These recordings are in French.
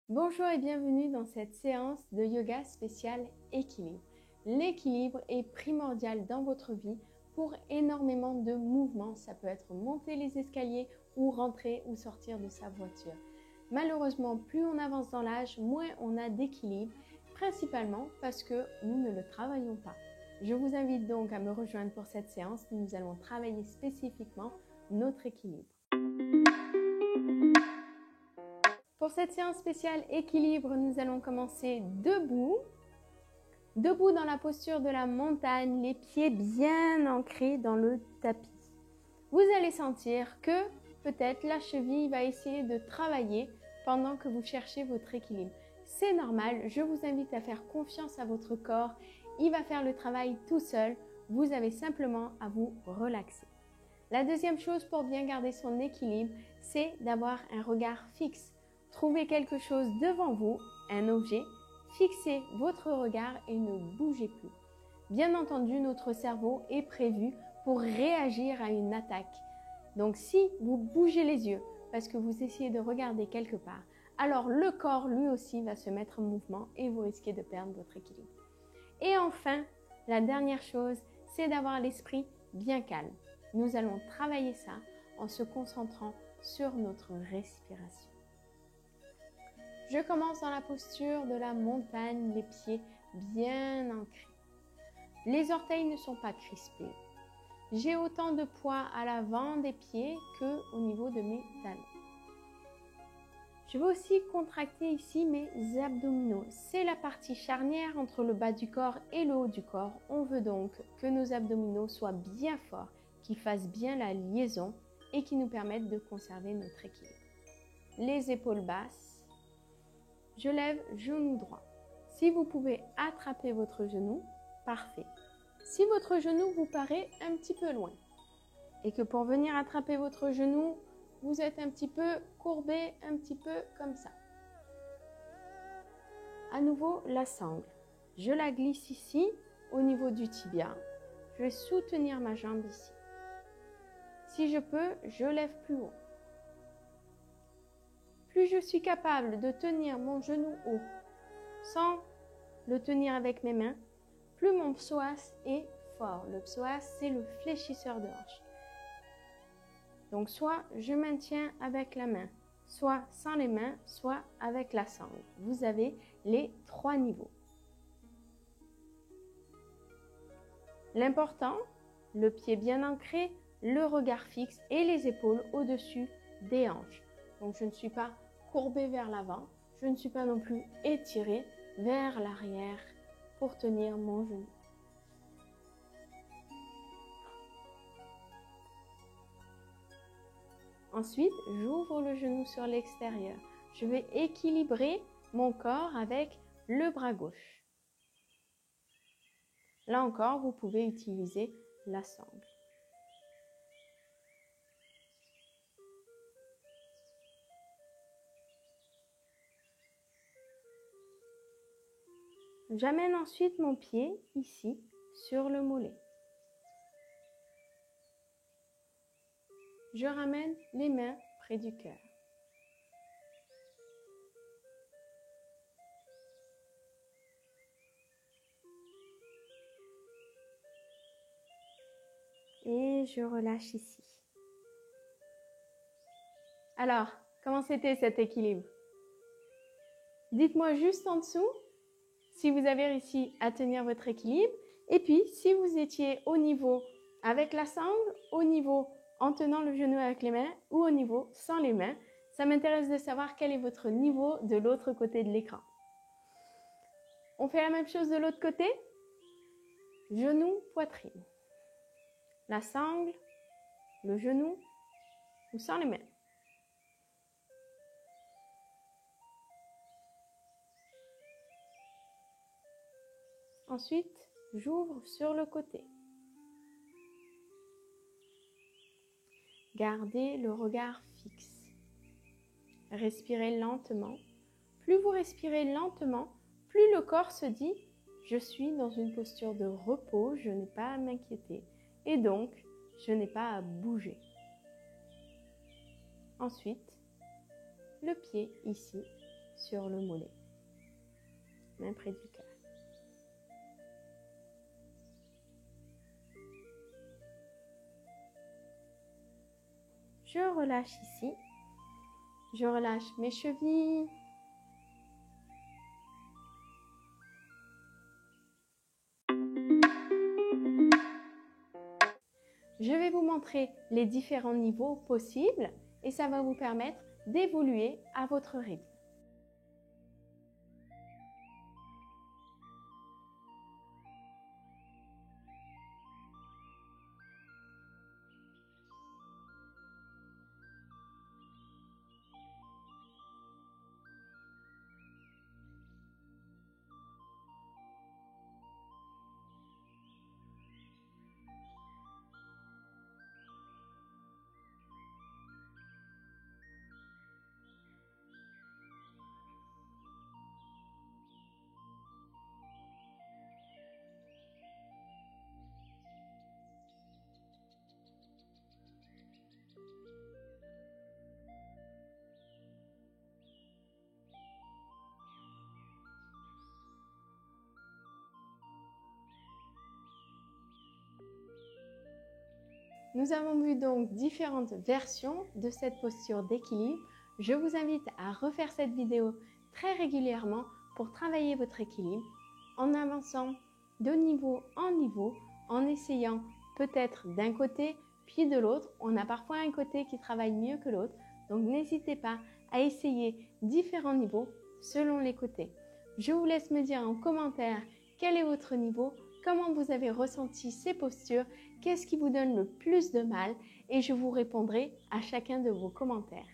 Bonjour et bienvenue dans cette séance de yoga spécial équilibre. L'équilibre est primordial dans votre vie pour énormément de mouvements. Ça peut être monter les escaliers ou rentrer ou sortir de sa voiture. Malheureusement, plus on avance dans l'âge, moins on a d'équilibre, principalement parce que nous ne le travaillons pas. Je vous invite donc à me rejoindre pour cette séance où nous allons travailler spécifiquement notre équilibre. Pour cette séance spéciale équilibre, nous allons commencer debout. Debout dans la posture de la montagne, les pieds bien ancrés dans le tapis. Vous allez sentir que peut-être la cheville va essayer de travailler pendant que vous cherchez votre équilibre. C'est normal, je vous invite à faire confiance à votre corps. Il va faire le travail tout seul. Vous avez simplement à vous relaxer. La deuxième chose pour bien garder son équilibre, c'est d'avoir un regard fixe. Trouvez quelque chose devant vous, un objet, fixez votre regard et ne bougez plus. Bien entendu, notre cerveau est prévu pour réagir à une attaque. Donc si vous bougez les yeux parce que vous essayez de regarder quelque part, alors le corps lui aussi va se mettre en mouvement et vous risquez de perdre votre équilibre. Et enfin, la dernière chose, c'est d'avoir l'esprit bien calme. Nous allons travailler ça en se concentrant sur notre respiration. Je commence dans la posture de la montagne, les pieds bien ancrés. Les orteils ne sont pas crispés. J'ai autant de poids à l'avant des pieds qu'au niveau de mes talons. Je vais aussi contracter ici mes abdominaux. C'est la partie charnière entre le bas du corps et le haut du corps. On veut donc que nos abdominaux soient bien forts, qu'ils fassent bien la liaison et qui nous permettent de conserver notre équilibre. Les épaules basses. Je lève genou droit. Si vous pouvez attraper votre genou, parfait. Si votre genou vous paraît un petit peu loin et que pour venir attraper votre genou, vous êtes un petit peu courbé, un petit peu comme ça. À nouveau, la sangle. Je la glisse ici, au niveau du tibia. Je vais soutenir ma jambe ici. Si je peux, je lève plus haut. Plus je suis capable de tenir mon genou haut sans le tenir avec mes mains, plus mon psoas est fort. Le psoas, c'est le fléchisseur de hanche. Donc, soit je maintiens avec la main, soit sans les mains, soit avec la sangle. Vous avez les 3 niveaux. L'important, le pied bien ancré, le regard fixe et les épaules au-dessus des hanches. Donc, je ne suis pas courbée vers l'avant, je ne suis pas non plus étirée vers l'arrière pour tenir mon genou. Ensuite, j'ouvre le genou sur l'extérieur. Je vais équilibrer mon corps avec le bras gauche. Là encore, vous pouvez utiliser la sangle. J'amène ensuite mon pied ici sur le mollet. Je ramène les mains près du cœur. Et je relâche ici. Alors, comment c'était cet équilibre? Dites-moi juste en dessous si vous avez réussi à tenir votre équilibre. Et puis, si vous étiez au niveau avec la sangle, au niveau en tenant le genou avec les mains ou au niveau sans les mains. Ça m'intéresse de savoir quel est votre niveau de l'autre côté de l'écran. On fait la même chose de l'autre côté. Genou, poitrine. La sangle, le genou ou sans les mains. Ensuite, j'ouvre sur le côté. Gardez le regard fixe. Respirez lentement. Plus vous respirez lentement, plus le corps se dit « Je suis dans une posture de repos, je n'ai pas à m'inquiéter et donc je n'ai pas à bouger. » Ensuite, le pied ici sur le mollet, main près du cœur. Je relâche ici, je relâche mes chevilles. Je vais vous montrer les différents niveaux possibles et ça va vous permettre d'évoluer à votre rythme. Nous avons vu donc différentes versions de cette posture d'équilibre. Je vous invite à refaire cette vidéo très régulièrement pour travailler votre équilibre en avançant de niveau en niveau, en essayant peut-être d'un côté puis de l'autre. On a parfois un côté qui travaille mieux que l'autre, donc n'hésitez pas à essayer différents niveaux selon les côtés. Je vous laisse me dire en commentaire quel est votre niveau, comment vous avez ressenti ces postures, qu'est-ce qui vous donne le plus de mal et je vous répondrai à chacun de vos commentaires.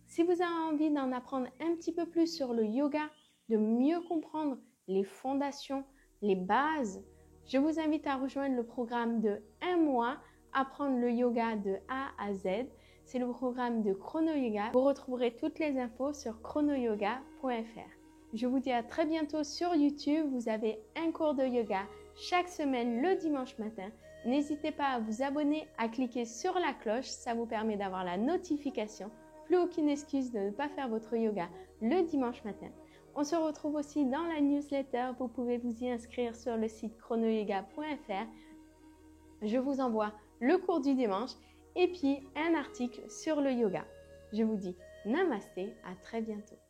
Si vous avez envie d'en apprendre un petit peu plus sur le yoga, de mieux comprendre les fondations, les bases, je vous invite à rejoindre le programme de 1 mois, apprendre le yoga de A à Z. C'est le programme de Chrono Yoga. Vous retrouverez toutes les infos sur chronoyoga.fr. Je vous dis à très bientôt sur YouTube. Vous avez un cours de yoga chaque semaine le dimanche matin. N'hésitez pas à vous abonner, à cliquer sur la cloche. Ça vous permet d'avoir la notification. Plus aucune excuse de ne pas faire votre yoga le dimanche matin. On se retrouve aussi dans la newsletter. Vous pouvez vous y inscrire sur le site chronoyoga.fr. Je vous envoie le cours du dimanche et puis un article sur le yoga. Je vous dis namasté, à très bientôt.